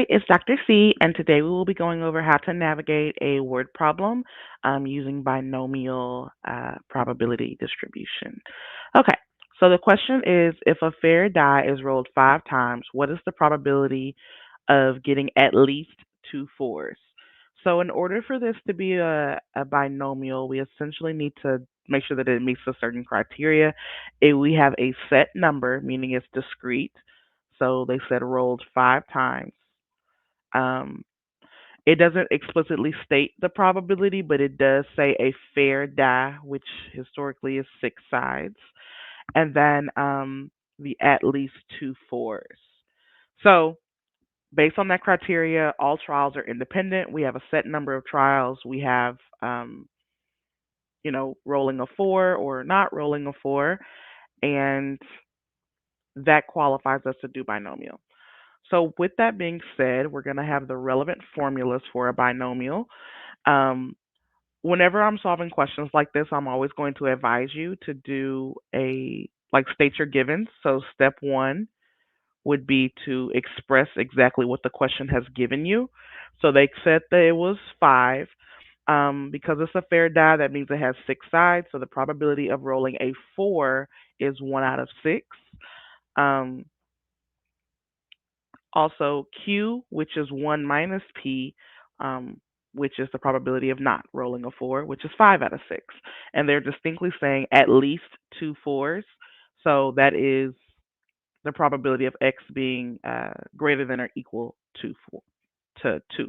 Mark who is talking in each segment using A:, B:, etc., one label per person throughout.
A: Hi, it's Dr. C, and today we will be going over how to navigate a word problem using binomial probability distribution. Okay, so the question is, if a fair die is rolled 5 times, what is the probability of getting at least two fours? So in order for this to be a binomial, we essentially need to make sure that it meets a certain criteria. We have a set number, meaning it's discrete. So they said rolled 5 times. Um, it doesn't explicitly state the probability, but it does say a fair die, which historically is 6 sides, and then the at least two fours. So, based on that criteria, all trials are independent. We have a set number of trials. We have, rolling a four or not rolling a four, and that qualifies us to do binomial. So, with that being said, we're going to have the relevant formulas for a binomial. Um, Whenever I'm solving questions like this, I'm always going to advise you to do state your givens. So, step one would be to express exactly what the question has given you. So, they said that it was five. Because it's a fair die, that means it has 6 sides. So, the probability of rolling a four is 1 out of 6. Um, Also, Q, which is 1 minus P, um, which is the probability of not rolling a four, which is 5 out of 6. And they're distinctly saying at least two fours. So that is the probability of X being greater than or equal to 2.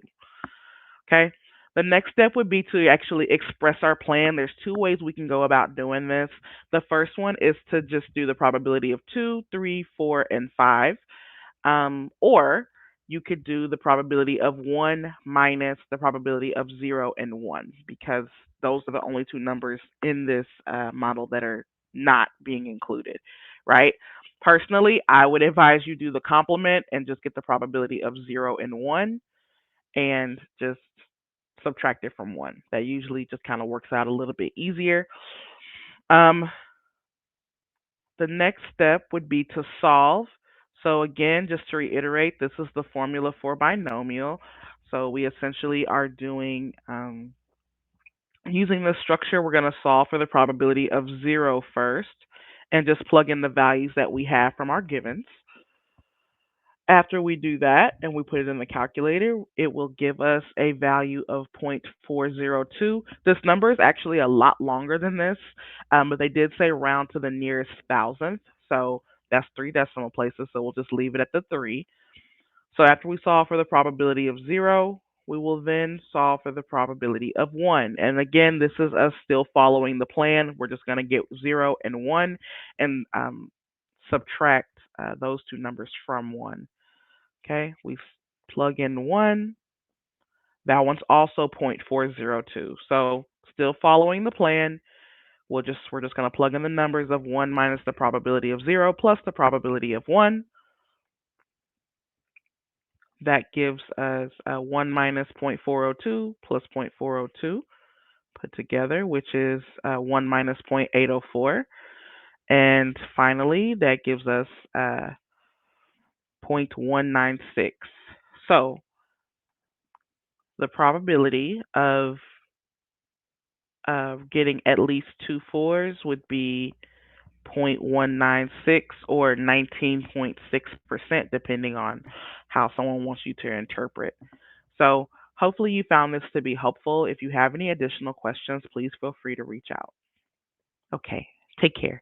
A: Okay. The next step would be to actually express our plan. There's two ways we can go about doing this. The first one is to just do the probability of 2, 3, 4, and 5. Or you could do the probability of 1 minus the probability of 0 and 1, because those are the only two numbers in this model that are not being included, right? Personally, I would advise you do the complement and just get the probability of 0 and 1 and just subtract it from 1. That usually just kind of works out a little bit easier. Um, The next step would be to solve. So again, just to reiterate, this is the formula for binomial. So we essentially are doing, using this structure, we're going to solve for the probability of 0 first and just plug in the values that we have from our givens. After we do that and we put it in the calculator, it will give us a value of 0.402. This number is actually a lot longer than this, but they did say round to the nearest thousandth. So that's 3 decimal places. So we'll just leave it at the 3. So after we solve for the probability of 0, we will then solve for the probability of 1. And again, this is us still following the plan. We're just going to get 0 and 1 and subtract those two numbers from 1. Okay, we plug in 1. That one's also 0.402. So still following the plan. We're just going to plug in the numbers of 1 minus the probability of 0 plus the probability of 1. That gives us 1 minus 0.402 plus 0.402 put together, which is 1 minus 0.804. And finally, that gives us 0.196. So the probability of getting at least two fours would be 0.196 or 19.6%, depending on how someone wants you to interpret. So, hopefully, you found this to be helpful. If you have any additional questions, please feel free to reach out. Okay, take care.